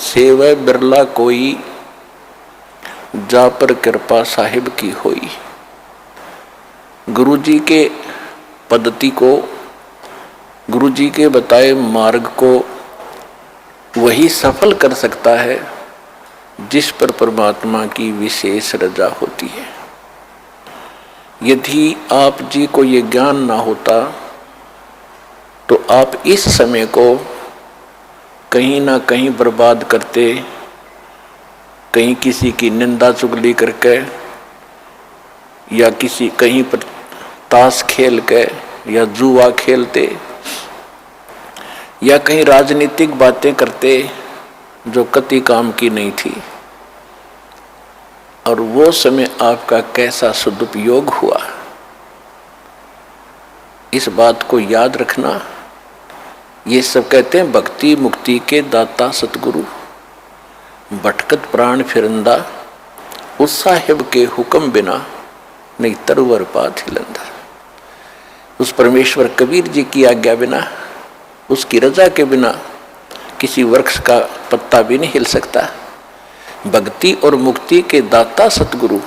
सेवै बिरला कोई, जा पर कृपा साहिब की होई। गुरु जी के पद्धति को, गुरु जी के बताए मार्ग को वही सफल कर सकता है जिस पर परमात्मा की विशेष रजा होती है। यदि आप जी को ये ज्ञान ना होता तो आप इस समय को कहीं ना कहीं बर्बाद करते, कहीं किसी की निंदा चुगली करके, या किसी कहीं पर ताश खेल के, या जुआ खेलते, या कहीं राजनीतिक बातें करते जो कति काम की नहीं थी। और वो समय आपका कैसा सदुपयोग हुआ, इस बात को याद रखना। ये सब कहते हैं भक्ति मुक्ति के दाता सतगुरु, भटकत प्राण फिरंदा, उस साहिब के हुक्म बिना नहीं तरवर पात हिलंदा। उस परमेश्वर कबीर जी की आज्ञा बिना, उसकी रजा के बिना किसी वृक्ष का पत्ता भी नहीं हिल सकता। भक्ति और मुक्ति के दाता सतगुरु,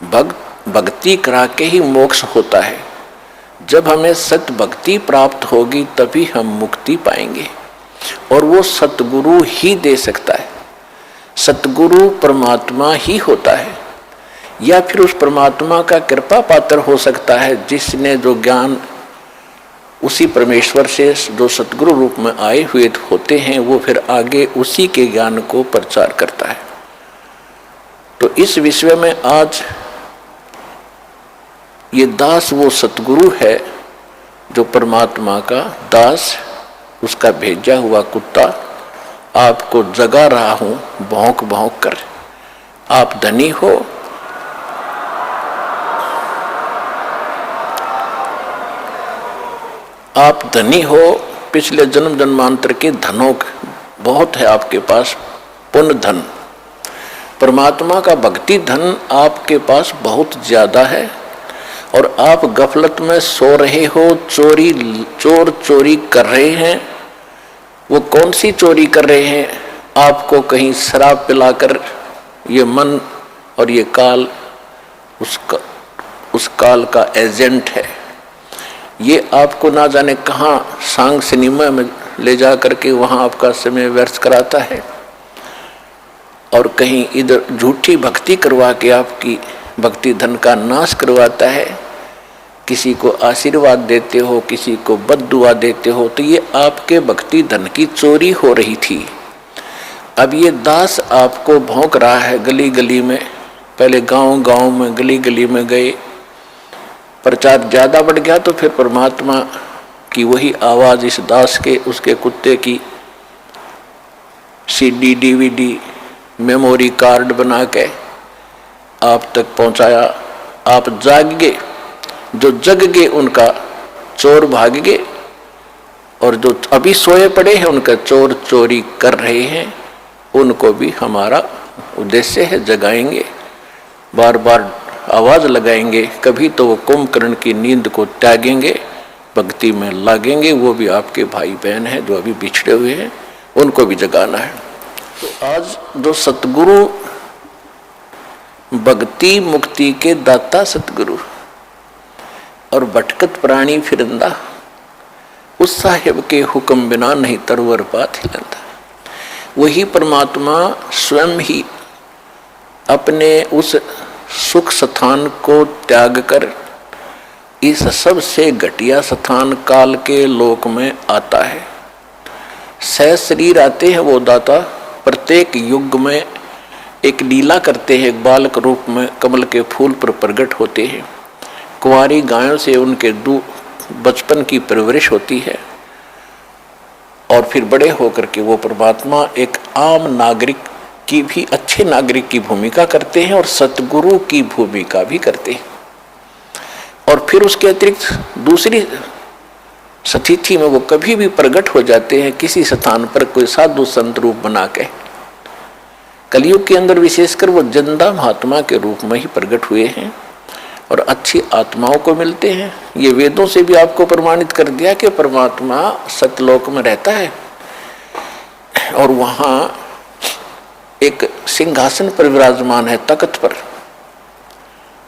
भक्ति करा के ही मोक्ष होता है। जब हमें सत भक्ति प्राप्त होगी तभी हम मुक्ति पाएंगे, और वो सतगुरु ही दे सकता है। सतगुरु परमात्मा ही होता है, या फिर उस परमात्मा का कृपा पात्र हो सकता है जिसने जो ज्ञान उसी परमेश्वर से जो सतगुरु रूप में आए हुए होते हैं, वो फिर आगे उसी के ज्ञान को प्रचार करता है। तो इस विषय में आज ये दास वो सतगुरु है जो परमात्मा का दास, उसका भेजा हुआ कुत्ता आपको जगा रहा हूं भौंक भौंक कर। आप धनी हो, आप धनी हो, पिछले जन्म जन्मांतर के धनों बहुत है आपके पास, पुण्य धन। परमात्मा का भक्ति धन आपके पास बहुत ज्यादा है, और आप गफलत में सो रहे हो, चोर चोरी कर रहे हैं। वो कौन सी चोरी कर रहे हैं? आपको कहीं शराब पिलाकर ये मन और ये काल उस काल का एजेंट है। ये आपको ना जाने कहाँ सांग सिनेमा में ले जा करके वहाँ आपका समय व्यर्थ कराता है, और कहीं इधर झूठी भक्ति करवा के आपकी भक्ति धन का नाश करवाता है। किसी को आशीर्वाद देते हो, किसी को बद्दुआ देते हो, तो ये आपके भक्ति धन की चोरी हो रही थी। अब ये दास आपको भौंक रहा है गली गली में। पहले गांव गांव में, गली गली में गए, प्रचार ज्यादा बढ़ गया तो फिर परमात्मा की वही आवाज इस दास के, उसके कुत्ते की CD DVD मेमोरी कार्ड बना के आप तक पहुंचाया। आप जाग गए, जो जग गए उनका चोर भाग गए, और जो अभी सोए पड़े हैं उनका चोर चोरी कर रहे हैं। उनको भी हमारा उद्देश्य है जगाएंगे, बार बार आवाज लगाएंगे, कभी तो वो कुंभकर्ण की नींद को त्यागेंगे, भक्ति में लागेंगे। वो भी आपके भाई बहन हैं जो अभी बिछड़े हुए हैं, उनको भी जगाना है। तो आज जो सतगुरु, भक्ति मुक्ति के दाता सतगुरु और भटकत प्राणी फिरंदा, उस साहिब के हुक्म बिना नहीं तरवर पात हिलंदा। वही परमात्मा स्वयं ही अपने उस सुख स्थान को त्याग कर इस सबसे घटिया स्थान काल के लोक में आता है। सह शरीर आते हैं वो दाता, प्रत्येक युग में एक लीला करते हैं, एक बालक रूप में कमल के फूल पर प्रकट होते हैं। कुंवारी गायों से उनके बचपन की परवरिश होती है, और फिर बड़े होकर के वो परमात्मा एक आम नागरिक की भी, अच्छे नागरिक की भूमिका करते हैं और सतगुरु की भूमिका भी करते हैं। और फिर उसके अतिरिक्त दूसरी स्थिति में वो कभी भी प्रकट हो जाते हैं किसी स्थान पर, कोई साधु संत रूप बना के। कलयुग के अंदर विशेषकर वो जिंदा महात्मा के रूप में ही प्रकट हुए हैं और अच्छी आत्माओं को मिलते हैं। ये वेदों से भी आपको प्रमाणित कर दिया कि परमात्मा सतलोक में रहता है। और वहाँ एक सिंहासन पर विराजमान है, तख्त पर।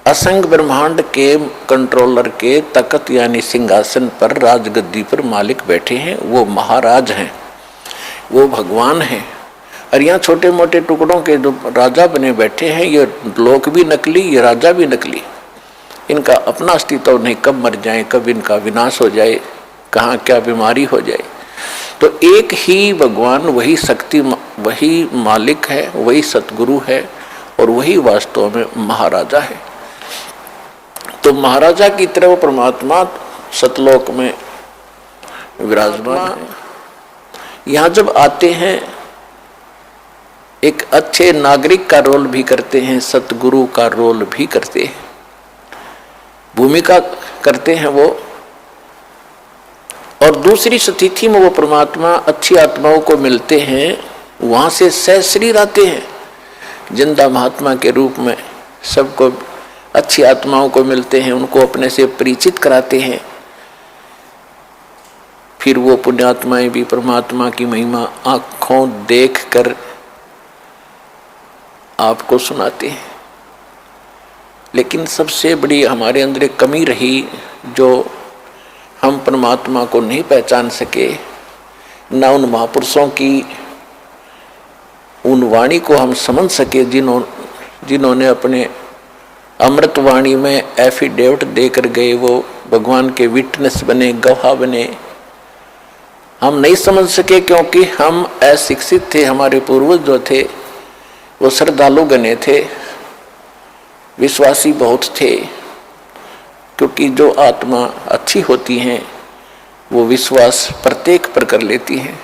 असंख्य ब्रह्मांड के कंट्रोलर के तख्त यानी सिंहासन पर, राजगद्दी पर मालिक बैठे हैं। वो महाराज हैं, वो भगवान हैं। और यहाँ छोटे मोटे टुकड़ों के जो राजा बने बैठे हैं, ये लोक भी नकली, ये राजा भी नकली। इनका अपना अस्तित्व नहीं, कब मर जाए, कब इनका विनाश हो जाए, कहाँ क्या बीमारी हो जाए। तो एक ही भगवान, वही शक्ति, वही मालिक है, वही सतगुरु है, और वही वास्तव में महाराजा है। तो महाराजा की तरह वो परमात्मा सतलोक में विराजमान है। यहाँ जब आते हैं, एक अच्छे नागरिक का रोल भी करते हैं, सतगुरु का रोल भी करते हैं, भूमिका करते हैं वो। और दूसरी स्थिति में वो परमात्मा अच्छी आत्माओं को मिलते हैं, वहां से सहशरीर आते हैं जिंदा महात्मा के रूप में, सबको अच्छी आत्माओं को मिलते हैं, उनको अपने से परिचित कराते हैं। फिर वो पुण्यात्माएं भी परमात्मा की महिमा आंखों देख कर आपको सुनाते हैं। लेकिन सबसे बड़ी हमारे अंदर एक कमी रही, जो हम परमात्मा को नहीं पहचान सके, ना उन महापुरुषों की उन वाणी को हम समझ सके जिन्होंने अपने अमृत वाणी में एफिडेविट देकर गए, वो भगवान के विटनेस बने, गवाह बने। हम नहीं समझ सके क्योंकि हम अशिक्षित थे। हमारे पूर्वज जो थे वो श्रद्धालु गणे थे, विश्वासी बहुत थे, क्योंकि जो आत्मा अच्छी होती हैं वो विश्वास प्रत्येक पर कर लेती हैं।